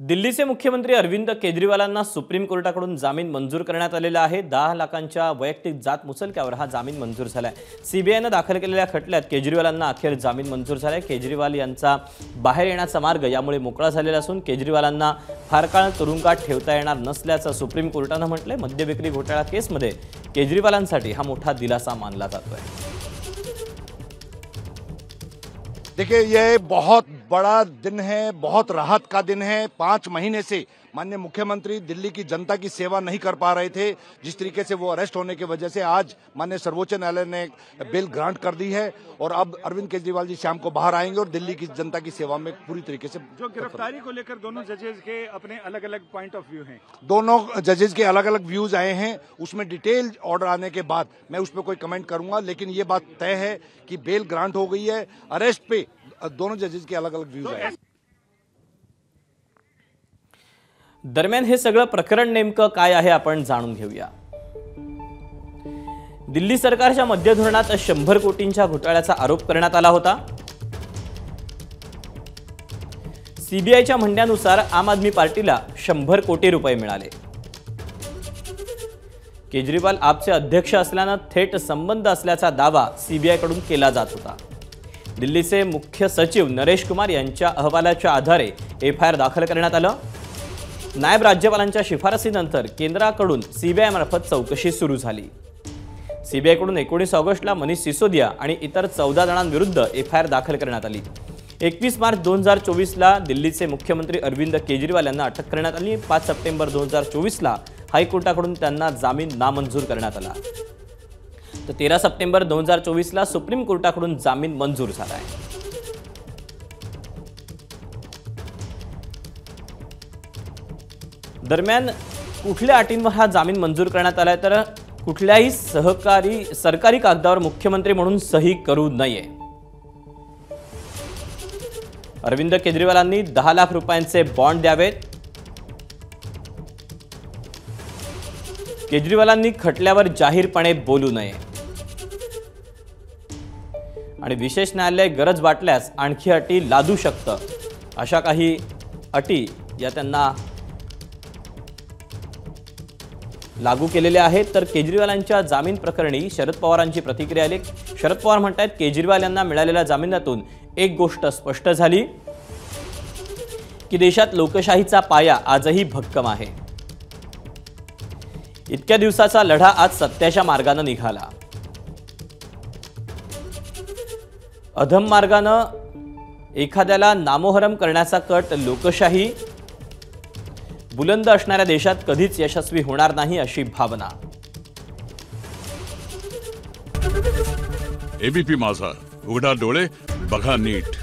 दिल्लीचे मुख्यमंत्री अरविंद केजरीवालांना सुप्रीम कोर्टाकडून जामीन मंजूर करण्यात आलेला आहे। 10 लाखांच्या वैयक्तिक जात मुचलक्यावर हा जामीन मंजूर झालाय। सीबीआयने दाखल केलेल्या खटल्यात केजरीवालांना अखेर जामीन मंजूर झालाय। केजरीवाल यांचा बाहेर येण्याचा मार्ग यामुळे मोकळा झालेला असून केजरीवालांना फार काळ तुरुंगात ठेवता येणार नसल्याचं सुप्रीम कोर्टाने म्हटलंय। मद्य विक्री घोटाळा केसमध्ये केजरीवालांसाठी हा मोठा दिलासा मानला जातोय। देखिए, ये बहुत बड़ा दिन है, बहुत राहत का दिन है। 5 महीने से माननीय मुख्यमंत्री दिल्ली की जनता की सेवा नहीं कर पा रहे थे। जिस तरीके से वो अरेस्ट होने की वजह से आज माननीय सर्वोच्च न्यायालय ने बेल ग्रांट कर दी है और अब अरविंद केजरीवाल जी शाम को बाहर आएंगे और दिल्ली की जनता की सेवा में पूरी तरीके से। जो गिरफ्तारी को लेकर दोनों जजेस के अपने अलग अलग पॉइंट ऑफ व्यू हैं, दोनों जजेस के अलग अलग व्यूज आए हैं। उसमें डिटेल ऑर्डर आने के बाद मैं उस पर कोई कमेंट करूंगा, लेकिन ये बात तय है कि बेल ग्रांट हो गई है। अरेस्ट पे दोनों जजेस के अलग अलग व्यूज आए। दरम्यान हे सगळं प्रकरण नेमकं काय आहे आपण जाणून घेऊया। दिल्ली सरकारच्या मद्य धोरणात 100 कोटींच्या घोटाळ्याचा आरोप करण्यात आला होता। सीबीआयच्या म्हणण्यानुसार आम आदमी पार्टीला 100 कोटी रुपये मिळाले। केजरीवाल आपचे अध्यक्ष असल्याने थेट संबंध असल्याचा दावा सीबीआय कडून केला जात होता। दिल्लीचे मुख्य सचिव नरेश कुमार यांच्या अहवालाच्या आधारे एफआयआर दाखल करण्यात आलं। नायब राज्यपालांच्या शिफारसीनंतर केंद्राकडून सीबीआय मार्फत चौकशी सुरू झाली। सीबीआयकडून 19 ऑगस्टला मनीष सिसोदिया आणि इतर 14 जणांविरुद्ध एफआयआर दाखल करण्यात आली। 21 मार्च 2024ला दिल्लीचे मुख्यमंत्री अरविंद केजरीवाल यांना अटक करण्यात आली। 5 सप्टेंबर 2024ला हायकोर्टाकडून त्यांना जामीन नामंजूर करण्यात आला। तर 13 सप्टेंबर 2024ला सुप्रीम कोर्टाकडून जामीन मंजूर झाला आहे। दरम्यान कुठल्या अटींवर हा जामीन मंजूर करण्यात आलाय तर कुठल्याही सरकारी कागदावर मुख्यमंत्री म्हणून सही करू नये। अरविंद केजरीवालांनी 10 लाख रुपयांचे बॉन्ड द्यावेत। केजरीवालांनी खटल्यावर जाहीरपणे बोलू नये आणि विशेष न्यायालय गरज वाटल्यास आणखी अटी लादू शकतं, अशा काही अटी या त्यांना लागू केलेले आहेत। तर केजरीवालांच्या जामीन प्रकरणी शरद पवारांची प्रतिक्रिया आली। शरद पवार म्हणतात केजरीवाल यांना मिळालेल्या जामिनातून एक गोष्ट स्पष्ट झाली की देशात लोकशाहीचा पाया आजही भक्कम आहे। इतक्या दिवसाचा लढा आज सत्याच्या मार्गाने निघाला। अधम मार्गाने एखाद्याला नामोहरम करण्याचा कट लोकशाही बुलंद असणाऱ्या देशात कधीच यशस्वी होणार नाही, अशी भावना। एबीपी माझा, उघडा डोळे बघा नीट।